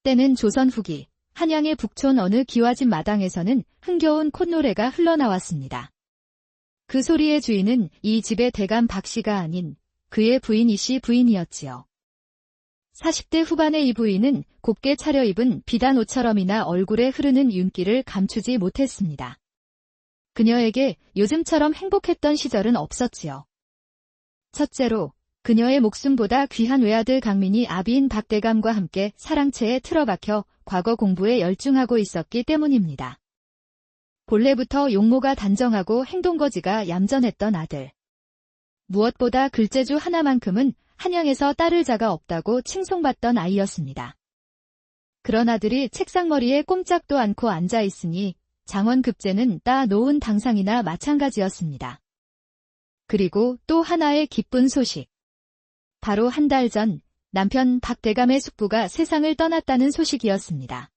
때는 조선 후기 한양의 북촌 어느 기와집 마당에서는 흥겨운 콧노래가 흘러나왔습니다. 그 소리의 주인은 이 집의 대감 박씨가 아닌 그의 부인 이씨 부인이었지요. 40대 후반의 이 부인은 곱게 차려입은 비단 옷처럼이나 얼굴에 흐르는 윤기를 감추지 못했습니다. 그녀에게 요즘처럼 행복했던 시절은 없었지요. 첫째로 그녀의 목숨보다 귀한 외아들 강민이 아비인 박대감과 함께 사랑채에 틀어박혀 과거 공부에 열중하고 있었기 때문입니다. 본래부터 용모가 단정하고 행동거지가 얌전했던 아들. 무엇보다 글재주 하나만큼은 한양에서 따를 자가 없다고 칭송받던 아이였습니다. 그런 아들이 책상머리에 꼼짝도 않고 앉아있으니 장원급제는 따 놓은 당상이나 마찬가지였습니다. 그리고 또 하나의 기쁜 소식. 바로 한 달 전 남편 박대감의 숙부가 세상을 떠났다는 소식이었습니다.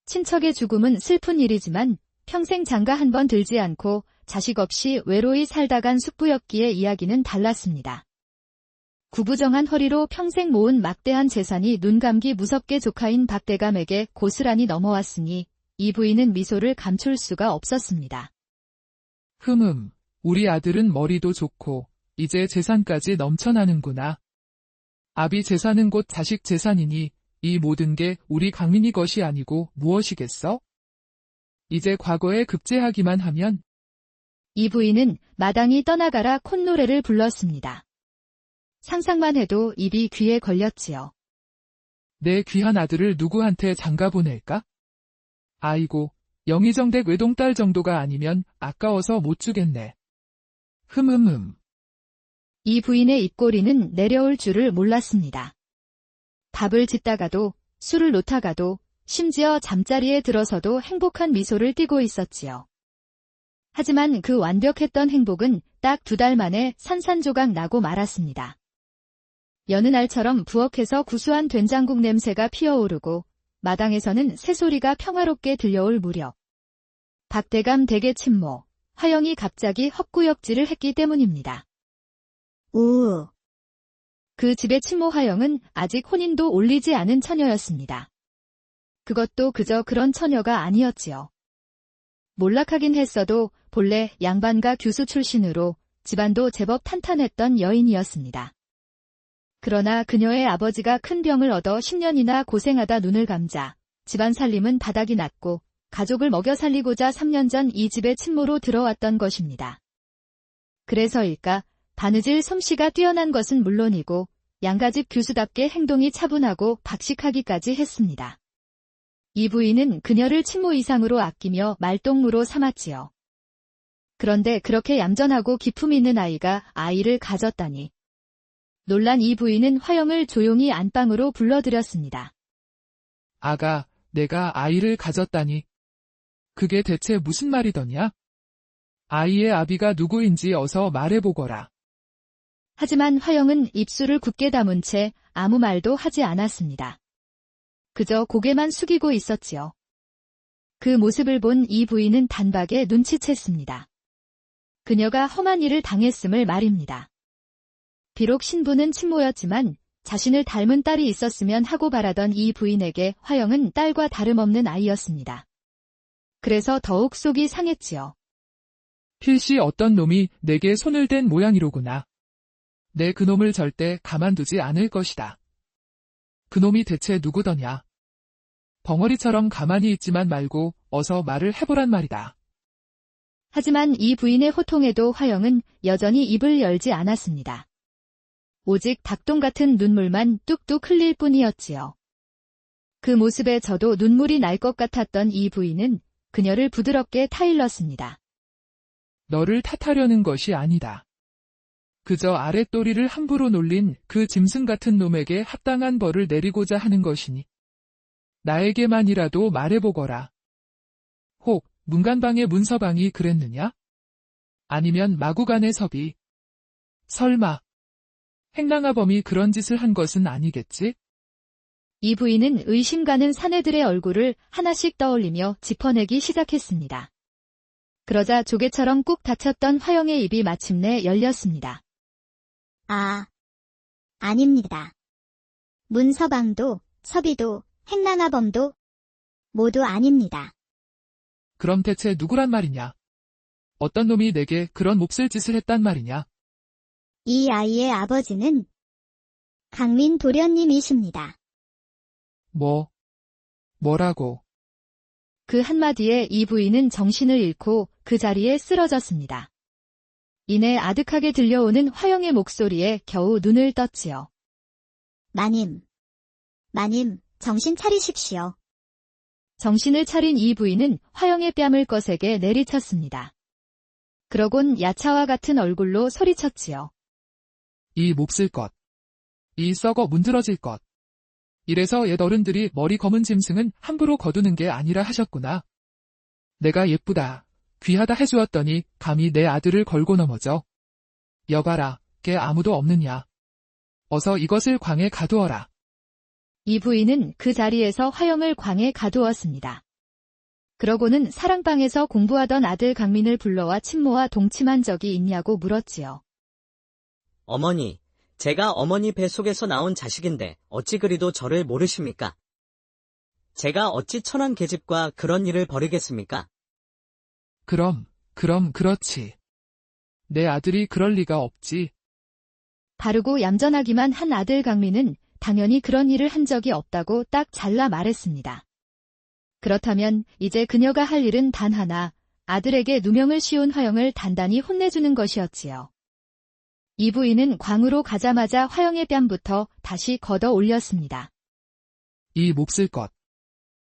친척의 죽음은 슬픈 일이지만 평생 장가 한 번 들지 않고 자식 없이 외로이 살다 간 숙부였기에 이야기는 달랐습니다. 구부정한 허리로 평생 모은 막대한 재산이 눈감기 무섭게 조카인 박대감에게 고스란히 넘어왔으니 이 부인은 미소를 감출 수가 없었습니다. 우리 아들은 머리도 좋고 이제 재산까지 넘쳐나는구나. 아비 재산은 곧 자식 재산이니 이 모든 게 우리 강민이 것이 아니고 무엇이겠어? 이제 과거에 급제하기만 하면. 이 부인은 마당이 떠나가라 콧노래를 불렀습니다. 상상만 해도 입이 귀에 걸렸지요. 내 귀한 아들을 누구한테 장가 보낼까? 아이고, 영의정댁 외동딸 정도가 아니면 아까워서 못 주겠네. 이 부인의 입꼬리는 내려올 줄을 몰랐습니다. 밥을 짓다가도, 술을 놓다가도, 심지어 잠자리에 들어서도 행복한 미소를 띠고 있었지요. 하지만 그 완벽했던 행복은 딱 2달 만에 산산조각 나고 말았습니다. 여느 날처럼 부엌에서 구수한 된장국 냄새가 피어오르고 마당에서는 새소리가 평화롭게 들려올 무렵. 박대감 댁의 친모, 화영이 갑자기 헛구역질을 했기 때문입니다. 그 집의 친모 화영은 아직 혼인도 올리지 않은 처녀였습니다. 그것도 그저 그런 처녀가 아니었지요. 몰락하긴 했어도 본래 양반가 교수 출신으로 집안도 제법 탄탄했던 여인이었습니다. 그러나 그녀의 아버지가 큰 병을 얻어 10년이나 고생하다 눈을 감자 집안 살림은 바닥이 났고 가족을 먹여 살리고자 3년 전 이 집에 친모로 들어왔던 것입니다. 그래서일까 바느질 솜씨가 뛰어난 것은 물론이고 양가집 교수답게 행동이 차분하고 박식하기까지 했습니다. 이 부인은 그녀를 친모 이상으로 아끼며 말동무로 삼았지요. 그런데 그렇게 얌전하고 기품 있는 아이가 아이를 가졌다니. 놀란 이 부인은 화영을 조용히 안방으로 불러들였습니다. 아가, 내가 아이를 가졌다니. 그게 대체 무슨 말이더냐? 아이의 아비가 누구인지 어서 말해보거라. 하지만 화영은 입술을 굳게 다문 채 아무 말도 하지 않았습니다. 그저 고개만 숙이고 있었지요. 그 모습을 본 이 부인은 단박에 눈치챘습니다. 그녀가 험한 일을 당했음을 말입니다. 비록 신부는 친모였지만 자신을 닮은 딸이 있었으면 하고 바라던 이 부인에게 화영은 딸과 다름없는 아이였습니다. 그래서 더욱 속이 상했지요. 필시 어떤 놈이 내게 손을 댄 모양이로구나. 내 그놈을 절대 가만두지 않을 것이다. 그놈이 대체 누구더냐? 벙어리처럼 가만히 있지만 말고 어서 말을 해보란 말이다. 하지만 이 부인의 호통에도 화영은 여전히 입을 열지 않았습니다. 오직 닭똥 같은 눈물만 뚝뚝 흘릴 뿐이었지요. 그 모습에 저도 눈물이 날 것 같았던 이 부인은 그녀를 부드럽게 타일렀습니다. 너를 탓하려는 것이 아니다. 그저 아랫도리를 함부로 놀린 그 짐승 같은 놈에게 합당한 벌을 내리고자 하는 것이니. 나에게만이라도 말해보거라. 혹 문간방의 문서방이 그랬느냐? 아니면 마구간의 섭이. 설마 행랑아범이 그런 짓을 한 것은 아니겠지? 이 부인은 의심 가는 사내들의 얼굴을 하나씩 떠올리며 짚어내기 시작했습니다. 그러자 조개처럼 꾹 닫혔던 화영의 입이 마침내 열렸습니다. 아닙니다. 문서방도 섭이도 행랑아범도 모두 아닙니다. 그럼 대체 누구란 말이냐? 어떤 놈이 내게 그런 몹쓸 짓을 했단 말이냐? 이 아이의 아버지는 강민 도련님이십니다. 뭐라고? 그 한마디에 이 부인은 정신을 잃고 그 자리에 쓰러졌습니다. 이내 아득하게 들려오는 화영의 목소리에 겨우 눈을 떴지요. 마님, 정신 차리십시오. 정신을 차린 이 부인은 화영의 뺨을 거세게 내리쳤습니다. 그러곤 야차와 같은 얼굴로 소리쳤지요. 이 몹쓸 것. 이 썩어 문드러질 것. 이래서 옛 어른들이 머리 검은 짐승은 함부로 거두는 게 아니라 하셨구나. 내가 예쁘다, 귀하다 해주었더니 감히 내 아들을 걸고 넘어져. 여봐라, 걔 아무도 없느냐. 어서 이것을 광에 가두어라. 이 부인은 그 자리에서 화영을 광에 가두었습니다. 그러고는 사랑방에서 공부하던 아들 강민을 불러와 친모와 동침한 적이 있냐고 물었지요. 어머니, 제가 어머니 뱃속에서 나온 자식인데 어찌 그리도 저를 모르십니까? 제가 어찌 천한 계집과 그런 일을 벌이겠습니까? 그럼 그렇지. 내 아들이 그럴 리가 없지. 바르고 얌전하기만 한 아들 강민은 당연히 그런 일을 한 적이 없다고 딱 잘라 말했습니다. 그렇다면 이제 그녀가 할 일은 단 하나, 아들에게 누명을 씌운 화영을 단단히 혼내주는 것이었지요. 이 부인은 광으로 가자마자 화영의 뺨부터 다시 걷어 올렸습니다. 이 몹쓸 것.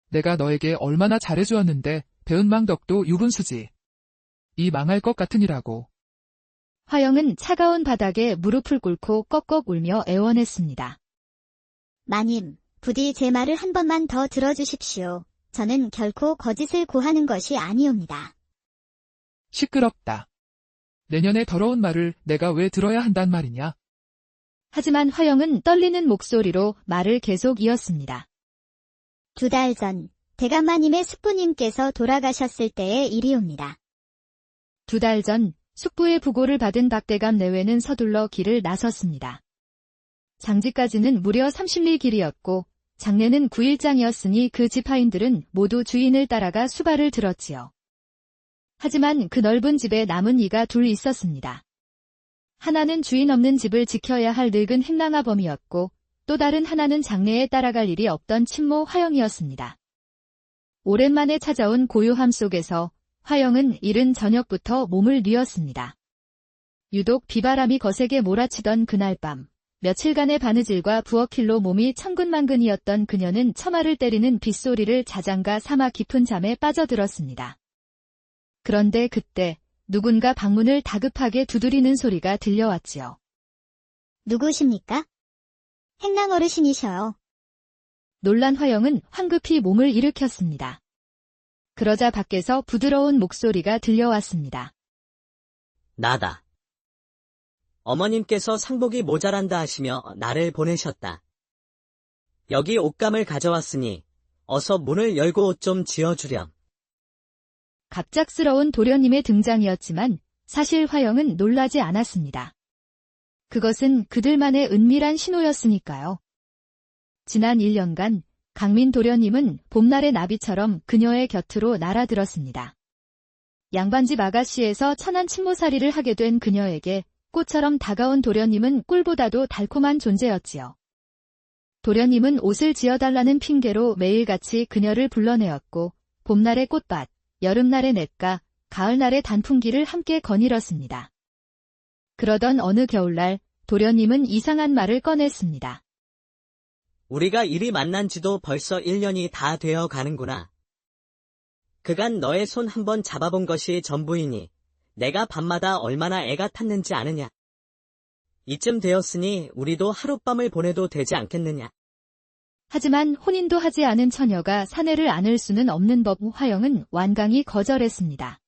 내가 너에게 얼마나 잘해주었는데 배은 망덕도 유분수지. 이 망할 것 같으니라고. 화영은 차가운 바닥에 무릎을 꿇고 꺽꺽 울며 애원했습니다. 마님, 부디 제 말을 한 번만 더 들어주십시오. 저는 결코 거짓을 고하는 것이 아니옵니다. 시끄럽다. 내년에 더러운 말을 내가 왜 들어야 한단 말이냐? 하지만 화영은 떨리는 목소리로 말을 계속 이었습니다. 2달 전, 대감마님의 숙부님께서 돌아가셨을 때의 일이옵니다. 2달 전 숙부의 부고를 받은 박대감 내외는 서둘러 길을 나섰습니다. 장지까지는 무려 30리 길이었고 장례는 9일장이었으니 그 지파인들은 모두 주인을 따라가 수발을 들었지요. 하지만 그 넓은 집에 남은 이가 둘 있었습니다. 하나는 주인 없는 집을 지켜야 할 늙은 행랑아범이었고 또 다른 하나는 장례에 따라갈 일이 없던 친모 화영이었습니다. 오랜만에 찾아온 고요함 속에서 화영은 이른 저녁부터 몸을 뉘었습니다. 유독 비바람이 거세게 몰아치던 그날 밤, 며칠간의 바느질과 부엌일로 몸이 천근만근이었던 그녀는 처마를 때리는 빗소리를 자장가 삼아 깊은 잠에 빠져들었습니다. 그런데 그때 누군가 방문을 다급하게 두드리는 소리가 들려왔지요. 누구십니까? 행랑 어르신이셔요. 놀란 화영은 황급히 몸을 일으켰습니다. 그러자 밖에서 부드러운 목소리가 들려왔습니다. 나다. 어머님께서 상복이 모자란다 하시며 나를 보내셨다. 여기 옷감을 가져왔으니 어서 문을 열고 옷 좀 지어주렴. 갑작스러운 도련님의 등장이었지만 사실 화영은 놀라지 않았습니다. 그것은 그들만의 은밀한 신호였으니까요. 지난 1년간 강민 도련님은 봄날의 나비처럼 그녀의 곁으로 날아들었습니다. 양반집 아가씨에서 천한 친모살이를 하게 된 그녀에게 꽃처럼 다가온 도련님은 꿀보다도 달콤한 존재였지요. 도련님은 옷을 지어달라는 핑계로 매일같이 그녀를 불러내었고 봄날의 꽃밭, 여름날의 냇가, 가을날의 단풍길을 함께 거닐었습니다. 그러던 어느 겨울날 도련님은 이상한 말을 꺼냈습니다. 우리가 이리 만난 지도 벌써 1년이 다 되어 가는구나. 그간 너의 손 한번 잡아본 것이 전부이니 내가 밤마다 얼마나 애가 탔는지 아느냐. 이쯤 되었으니 우리도 하룻밤을 보내도 되지 않겠느냐. 하지만 혼인도 하지 않은 처녀가 사내를 안을 수는 없는 법 화영은 완강히 거절했습니다.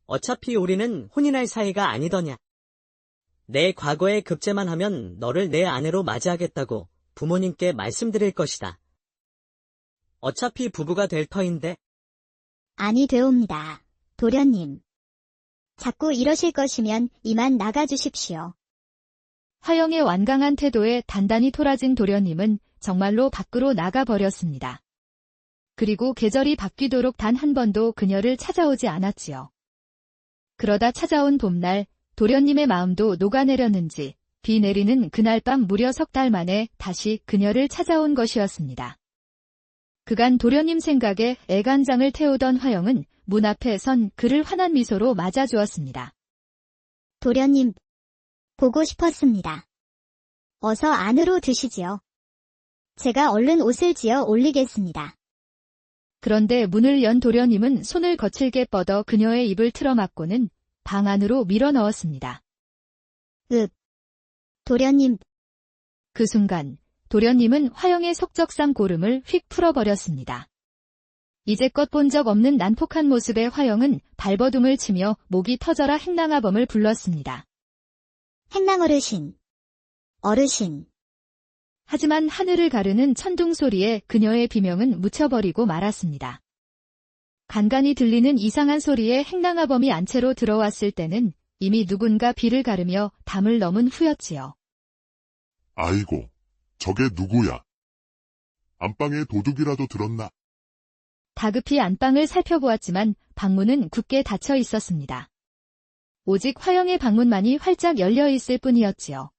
어차피 우리는 혼인할 사이가 아니더냐. 내 과거에 급제만 하면 너를 내 아내로 맞이하겠다고 부모님께 말씀드릴 것이다. 어차피 부부가 될 터인데. 아니 되옵니다. 도련님. 자꾸 이러실 것이면 이만 나가주십시오. 화영의 완강한 태도에 단단히 토라진 도련님은 정말로 밖으로 나가버렸습니다. 그리고 계절이 바뀌도록 단 한 번도 그녀를 찾아오지 않았지요. 그러다 찾아온 봄날, 도련님의 마음도 녹아내렸는지 비 내리는 그날 밤 무려 3달 만에 다시 그녀를 찾아온 것이었습니다. 그간 도련님 생각에 애간장을 태우던 화영은 문 앞에 선 그를 환한 미소로 맞아주었습니다. 도련님, 보고 싶었습니다. 어서 안으로 드시지요. 제가 얼른 옷을 지어 올리겠습니다. 그런데 문을 연 도련님은 손을 거칠게 뻗어 그녀의 입을 틀어막고는 방 안으로 밀어 넣었습니다. 도련님, 그 순간 도련님은 화영의 속적상 고름을 휙 풀어버렸습니다. 이제껏 본 적 없는 난폭한 모습의 화영은 발버둥을 치며 목이 터져라 행랑아범을 불렀습니다. 행랑어르신, 어르신. 하지만 하늘을 가르는 천둥 소리에 그녀의 비명은 묻혀버리고 말았습니다. 간간히 들리는 이상한 소리에 행랑아범이 안채로 들어왔을 때는 이미 누군가 비를 가르며 담을 넘은 후였지요. 아이고, 저게 누구야? 안방에 도둑이라도 들었나? 다급히 안방을 살펴보았지만 방문은 굳게 닫혀 있었습니다. 오직 화영의 방문만이 활짝 열려 있을 뿐이었지요.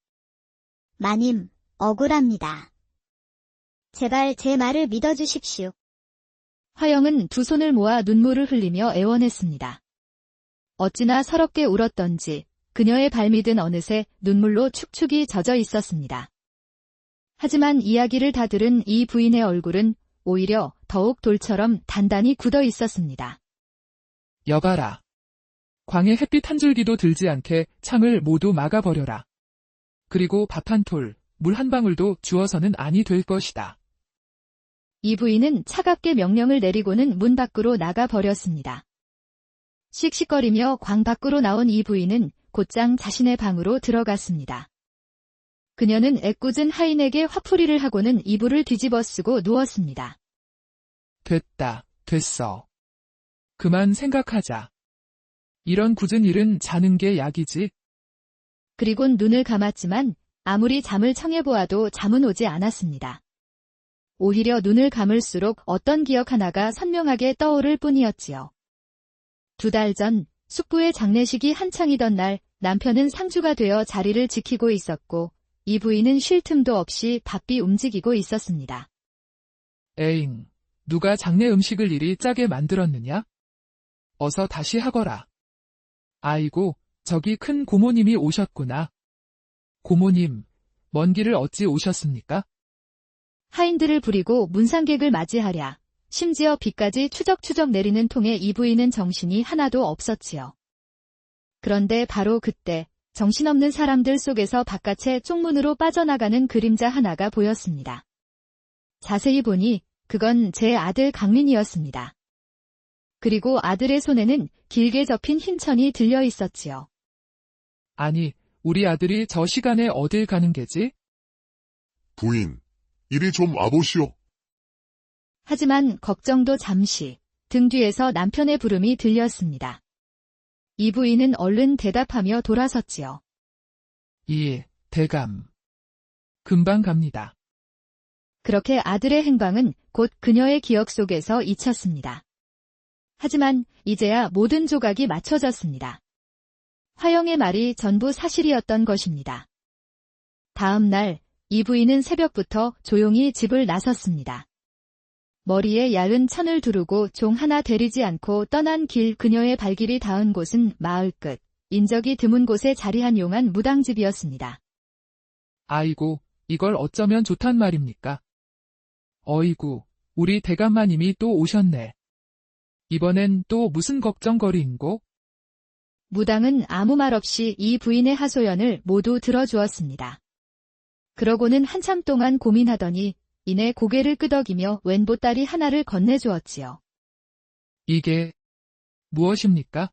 마님, 억울합니다. 제발 제 말을 믿어주십시오. 화영은 두 손을 모아 눈물을 흘리며 애원했습니다. 어찌나 서럽게 울었던지 그녀의 발밑은 어느새 눈물로 축축이 젖어 있었습니다. 하지만 이야기를 다 들은 이 부인의 얼굴은 오히려 더욱 돌처럼 단단히 굳어 있었습니다. 여봐라. 광에 햇빛 한 줄기도 들지 않게 창을 모두 막아버려라. 그리고 밥 한 톨, 물 한 방울도 주어서는 아니 될 것이다. 이 부인은 차갑게 명령을 내리고는 문 밖으로 나가버렸습니다. 씩씩거리며 광 밖으로 나온 이 부인은 곧장 자신의 방으로 들어갔습니다. 그녀는 애꿎은 하인에게 화풀이를 하고는 이불을 뒤집어 쓰고 누웠습니다. 됐다, 됐어. 그만 생각하자. 이런 굳은 일은 자는 게 약이지. 그리곤 눈을 감았지만 아무리 잠을 청해보아도 잠은 오지 않았습니다. 오히려 눈을 감을수록 어떤 기억 하나가 선명하게 떠오를 뿐이었지요. 2달 전 숙부의 장례식이 한창이던 날 남편은 상주가 되어 자리를 지키고 있었고 이 부인은 쉴 틈도 없이 바삐 움직이고 있었습니다. 에잉, 누가 장례 음식을 이리 짜게 만들었느냐? 어서 다시 하거라. 아이고, 저기 큰 고모님이 오셨구나. 고모님, 먼 길을 어찌 오셨습니까? 하인들을 부리고 문상객을 맞이하랴. 심지어 비까지 추적추적 내리는 통에 이 부인은 정신이 하나도 없었지요. 그런데 바로 그때 정신없는 사람들 속에서 바깥의 쪽문으로 빠져나가는 그림자 하나가 보였습니다. 자세히 보니 그건 제 아들 강민이었습니다. 그리고 아들의 손에는 길게 접힌 흰 천이 들려 있었지요. 아니, 우리 아들이 저 시간에 어딜 가는 게지? 부인, 이리 좀 와보시오. 하지만 걱정도 잠시 등 뒤에서 남편의 부름이 들렸습니다. 이 부인은 얼른 대답하며 돌아섰지요. 대감. 금방 갑니다. 그렇게 아들의 행방은 곧 그녀의 기억 속에서 잊혔습니다. 하지만 이제야 모든 조각이 맞춰졌습니다. 화영의 말이 전부 사실이었던 것입니다. 다음 날 이 부인은 새벽부터 조용히 집을 나섰습니다. 머리에 얇은 천을 두르고 종 하나 데리지 않고 떠난 길 그녀의 발길이 닿은 곳은 마을 끝, 인적이 드문 곳에 자리한 용한 무당집이었습니다. 아이고, 이걸 어쩌면 좋단 말입니까? 어이구, 우리 대감마님이 또 오셨네. 이번엔 또 무슨 걱정거리인고? 무당은 아무 말 없이 이 부인의 하소연을 모두 들어주었습니다. 그러고는 한참 동안 고민하더니 이내 고개를 끄덕이며 웬 보따리 하나를 건네주었지요. 이게 무엇입니까?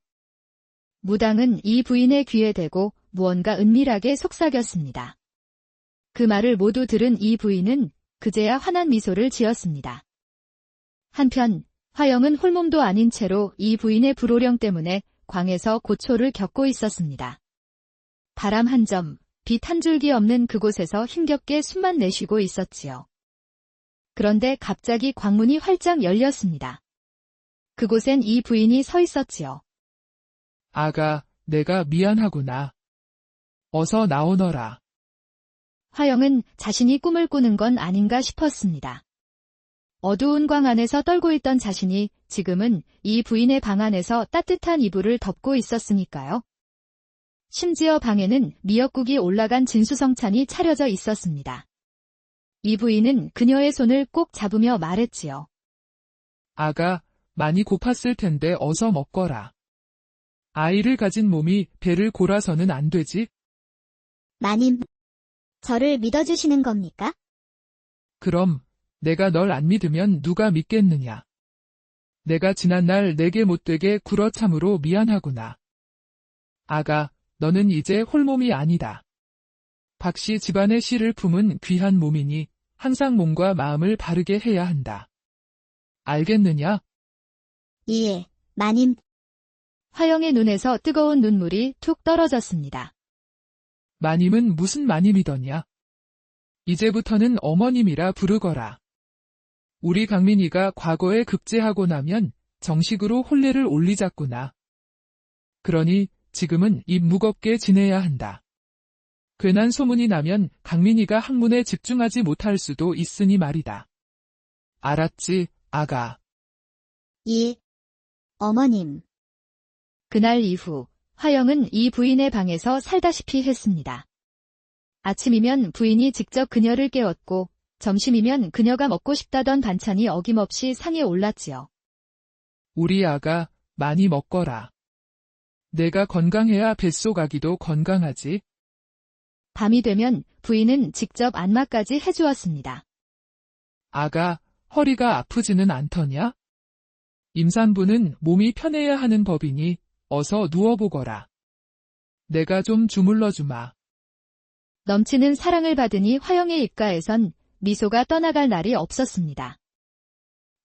무당은 이 부인의 귀에 대고 무언가 은밀하게 속삭였습니다. 그 말을 모두 들은 이 부인은 그제야 환한 미소를 지었습니다. 한편 화영은 홀몸도 아닌 채로 이 부인의 불호령 때문에 광에서 고초를 겪고 있었습니다. 바람 한 점, 빛 한 줄기 없는 그곳에서 힘겹게 숨만 내쉬고 있었지요. 그런데 갑자기 광문이 활짝 열렸습니다. 그곳엔 이 부인이 서 있었지요. 아가, 내가 미안하구나. 어서 나오너라. 화영은 자신이 꿈을 꾸는 건 아닌가 싶었습니다. 어두운 광 안에서 떨고 있던 자신이 지금은 이 부인의 방 안에서 따뜻한 이불을 덮고 있었으니까요. 심지어 방에는 미역국이 올라간 진수성찬이 차려져 있었습니다. 이 부인은 그녀의 손을 꼭 잡으며 말했지요. 아가, 많이 고팠을 텐데 어서 먹거라. 아이를 가진 몸이 배를 골아서는 안 되지? 마님, 저를 믿어주시는 겁니까? 그럼 내가 널 안 믿으면 누가 믿겠느냐. 내가 지난날 내게 못되게 굴어 참으로 미안하구나. 아가, 너는 이제 홀몸이 아니다. 박씨 집안의 씨를 품은 귀한 몸이니 항상 몸과 마음을 바르게 해야 한다. 알겠느냐? 예, 마님. 화영의 눈에서 뜨거운 눈물이 툭 떨어졌습니다. 마님은 무슨 마님이더냐? 이제부터는 어머님이라 부르거라. 우리 강민이가 과거에 급제하고 나면 정식으로 혼례를 올리자꾸나. 그러니 지금은 입 무겁게 지내야 한다. 괜한 소문이 나면 강민이가 학문에 집중하지 못할 수도 있으니 말이다. 알았지, 아가? 예, 어머님. 그날 이후 화영은 이 부인의 방에서 살다시피 했습니다. 아침이면 부인이 직접 그녀를 깨웠고 점심이면 그녀가 먹고 싶다던 반찬이 어김없이 상에 올랐지요. 우리 아가 많이 먹거라. 내가 건강해야 뱃속아기도 건강하지. 밤이 되면 부인은 직접 안마까지 해주었습니다. 아가, 허리가 아프지는 않더냐? 임산부는 몸이 편해야 하는 법이니 어서 누워보거라. 내가 좀 주물러 주마. 넘치는 사랑을 받으니 화영의 입가에선 미소가 떠나갈 날이 없었습니다.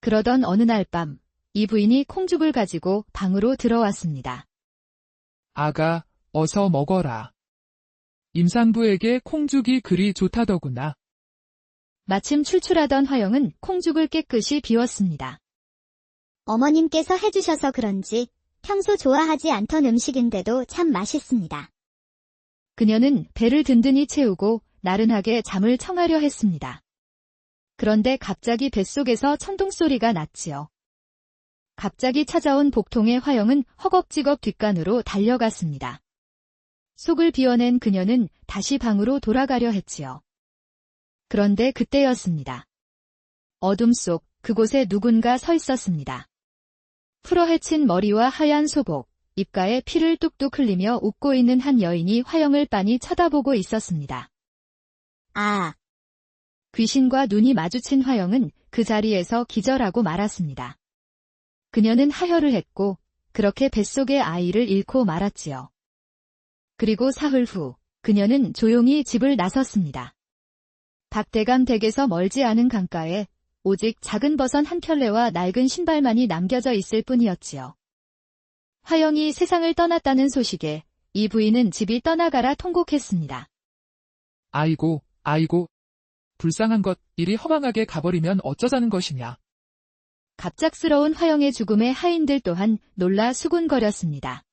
그러던 어느 날 밤, 이 부인이 콩죽을 가지고 방으로 들어왔습니다. 아가, 어서 먹어라. 임산부에게 콩죽이 그리 좋다더구나. 마침 출출하던 화영은 콩죽을 깨끗이 비웠습니다. 어머님께서 해주셔서 그런지 평소 좋아하지 않던 음식인데도 참 맛있습니다. 그녀는 배를 든든히 채우고 나른하게 잠을 청하려 했습니다. 그런데 갑자기 뱃속에서 천둥소리가 났지요. 갑자기 찾아온 복통의 화영은 허겁지겁 뒷간으로 달려갔습니다. 속을 비워낸 그녀는 다시 방으로 돌아가려 했지요. 그런데 그때였습니다. 어둠 속 그곳에 누군가 서 있었습니다. 풀어헤친 머리와 하얀 소복, 입가에 피를 뚝뚝 흘리며 웃고 있는 한 여인이 화영을 빤히 쳐다보고 있었습니다. 아, 귀신과 눈이 마주친 화영은 그 자리에서 기절하고 말았습니다. 그녀는 하혈을 했고 그렇게 뱃속의 아이를 잃고 말았지요. 그리고 사흘 후 그녀는 조용히 집을 나섰습니다. 박대감 댁에서 멀지 않은 강가에 오직 작은 버선 한 켤레와 낡은 신발만이 남겨져 있을 뿐이었지요. 화영이 세상을 떠났다는 소식에 이 부인은 집이 떠나가라 통곡했습니다. 아이고, 아이고. 불쌍한 것, 이리 허망하게 가버리면 어쩌자는 것이냐. 갑작스러운 화영의 죽음에 하인들 또한 놀라 수군거렸습니다.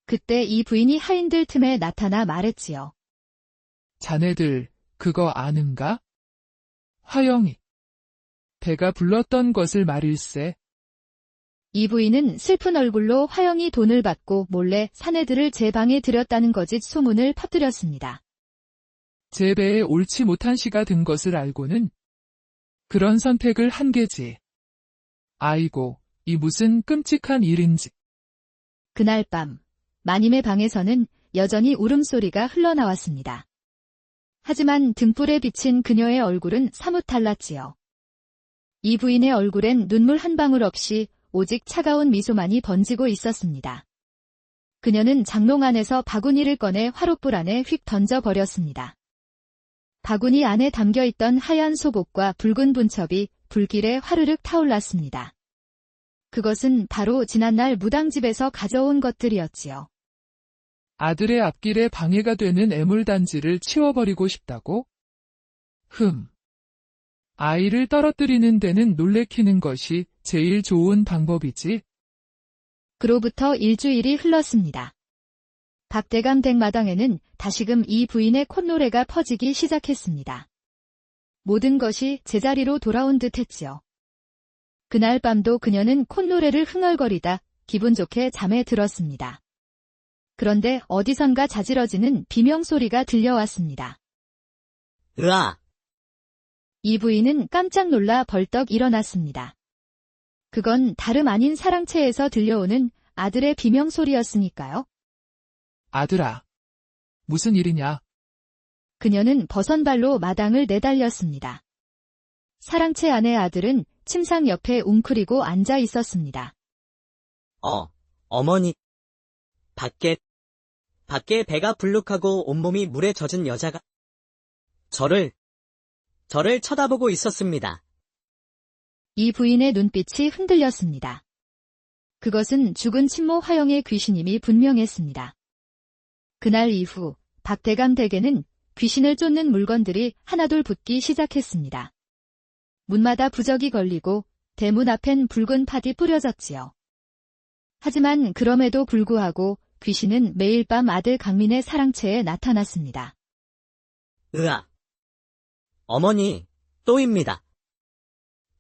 그때 이 부인이 하인들 틈에 나타나 말했지요. 자네들, 그거 아는가? 화영이. 배가 불렀던 것을 말일세. 이 부인은 슬픈 얼굴로 화영이 돈을 받고 몰래 사내들을 제 방에 들였다는 거짓 소문을 퍼뜨렸습니다. 제 배에 옳지 못한 시가 든 것을 알고는 그런 선택을 한 게지. 아이고, 이 무슨 끔찍한 일인지. 그날 밤, 마님의 방에서는 여전히 울음소리가 흘러나왔습니다. 하지만 등불에 비친 그녀의 얼굴은 사뭇 달랐지요. 이 부인의 얼굴엔 눈물 한 방울 없이 오직 차가운 미소만이 번지고 있었습니다. 그녀는 장롱 안에서 바구니를 꺼내 화롯불 안에 휙 던져버렸습니다. 바구니 안에 담겨있던 하얀 소복과 붉은 분첩이 불길에 화르륵 타올랐습니다. 그것은 바로 지난날 무당집에서 가져온 것들이었지요. 아들의 앞길에 방해가 되는 애물단지를 치워버리고 싶다고? 아이를 떨어뜨리는 데는 놀래키는 것이 제일 좋은 방법이지. 그로부터 일주일이 흘렀습니다. 박대감 댁 마당에는 다시금 이 부인의 콧노래가 퍼지기 시작했습니다. 모든 것이 제자리로 돌아온 듯 했지요. 그날 밤도 그녀는 콧노래를 흥얼거리다 기분 좋게 잠에 들었습니다. 그런데 어디선가 자지러지는 비명소리가 들려왔습니다. 으아! 이 부인은 깜짝 놀라 벌떡 일어났습니다. 그건 다름 아닌 사랑채에서 들려오는 아들의 비명소리였으니까요. 아들아, 무슨 일이냐? 그녀는 버선발로 마당을 내달렸습니다. 사랑채 아내 아들은 침상 옆에 웅크리고 앉아 있었습니다. 어머니. 밖에 배가 불룩하고 온몸이 물에 젖은 여자가 저를 쳐다보고 있었습니다. 이 부인의 눈빛이 흔들렸습니다. 그것은 죽은 친모 화영의 귀신임이 분명했습니다. 그날 이후 박대감 댁에는 귀신을 쫓는 물건들이 하나둘 붙기 시작했습니다. 문마다 부적이 걸리고 대문 앞엔 붉은 팥이 뿌려졌지요. 하지만 그럼에도 불구하고 귀신은 매일 밤 아들 강민의 사랑채에 나타났습니다. 으아! 어머니, 또입니다.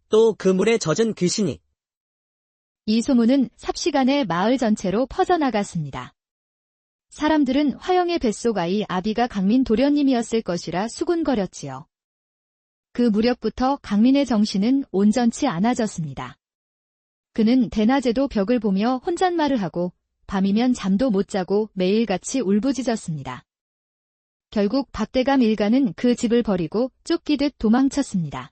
또 그 물에 젖은 귀신이. 이 소문은 삽시간에 마을 전체로 퍼져나갔습니다. 사람들은 화영의 뱃속 아이 아비가 강민 도련님이었을 것이라 수군거렸지요. 그 무렵부터 강민의 정신은 온전치 않아졌습니다. 그는 대낮에도 벽을 보며 혼잣말을 하고 밤이면 잠도 못 자고 매일같이 울부짖었습니다. 결국 박대감 일가는 그 집을 버리고 쫓기듯 도망쳤습니다.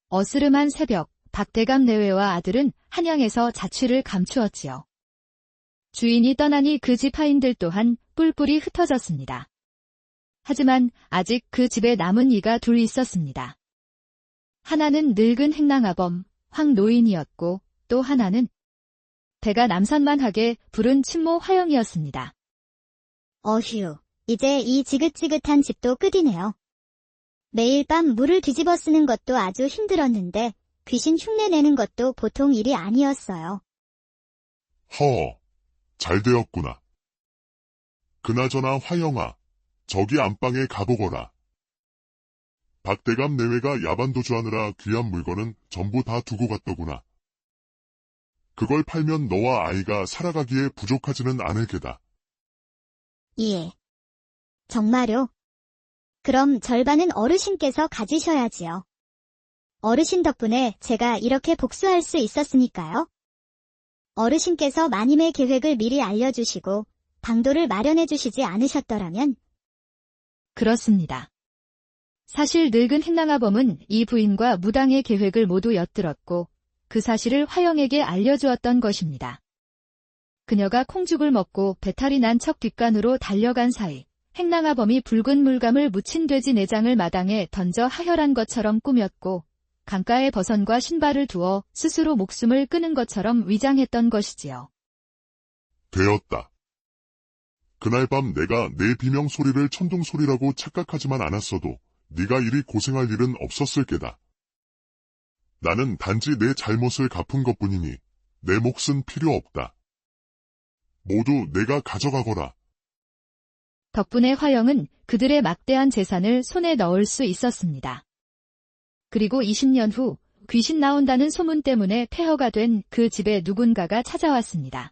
어스름한 새벽, 박대감 내외와 아들은 한양에서 자취를 감추었지요. 주인이 떠나니 그 집 하인들 또한 뿔뿔이 흩어졌습니다. 하지만 아직 그 집에 남은 이가 둘 있었습니다. 하나는 늙은 행랑아범 황노인이었고 또 하나는 배가 남산만하게 부른 친모 화영이었습니다. 어휴, 이제 이 지긋지긋한 집도 끝이네요. 매일 밤 물을 뒤집어 쓰는 것도 아주 힘들었는데 귀신 흉내 내는 것도 보통 일이 아니었어요. 잘 되었구나. 그나저나 화영아, 저기 안방에 가보거라. 박대감 내외가 야반도주하느라 귀한 물건은 전부 다 두고 갔더구나. 그걸 팔면 너와 아이가 살아가기에 부족하지는 않을 게다. 예. 정말요? 그럼 절반은 어르신께서 가지셔야지요. 어르신 덕분에 제가 이렇게 복수할 수 있었으니까요. 어르신께서 마님의 계획을 미리 알려주시고 방도를 마련해 주시지 않으셨더라면. 그렇습니다. 사실 늙은 행랑아범은 이 부인과 무당의 계획을 모두 엿들었고 그 사실을 화영에게 알려주었던 것입니다. 그녀가 콩죽을 먹고 배탈이 난 척 뒷간으로 달려간 사이 행랑아범이 붉은 물감을 묻힌 돼지 내장을 마당에 던져 하혈한 것처럼 꾸몄고 강가에 버선과 신발을 두어 스스로 목숨을 끊은 것처럼 위장했던 것이지요. 되었다. 그날 밤 내가 내 비명 소리를 천둥 소리라고 착각하지만 않았어도 네가 이리 고생할 일은 없었을 게다. 나는 단지 내 잘못을 갚은 것뿐이니 내 몫은 필요 없다. 모두 내가 가져가거라. 덕분에 화영은 그들의 막대한 재산을 손에 넣을 수 있었습니다. 그리고 20년 후 귀신 나온다는 소문 때문에 폐허가 된 그 집에 누군가가 찾아왔습니다.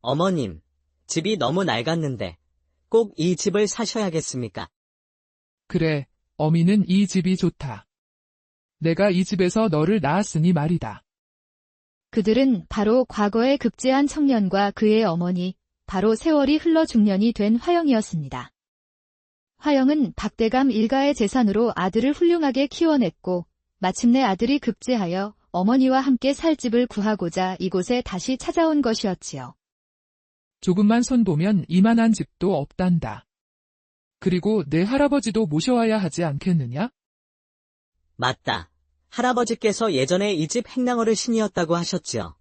어머님, 집이 너무 낡았는데 꼭 이 집을 사셔야겠습니까? 그래, 어미는 이 집이 좋다. 내가 이 집에서 너를 낳았으니 말이다. 그들은 바로 과거의 급제한 청년과 그의 어머니, 바로 세월이 흘러 중년이 된 화영이었습니다. 화영은 박대감 일가의 재산으로 아들을 훌륭하게 키워냈고 마침내 아들이 급제하여 어머니와 함께 살 집을 구하고자 이곳에 다시 찾아온 것이었지요. 조금만 손보면 이만한 집도 없단다. 그리고 내 할아버지도 모셔와야 하지 않겠느냐? 맞다. 할아버지께서 예전에 이 집 행랑어를 신이었다고 하셨지요.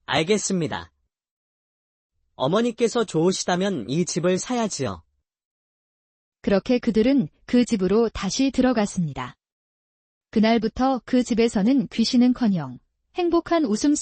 알겠습니다. 어머니께서 좋으시다면 이 집을 사야지요. 그렇게 그들은 그 집으로 다시 들어갔습니다. 그날부터 그 집에서는 귀신은커녕 행복한 웃음소리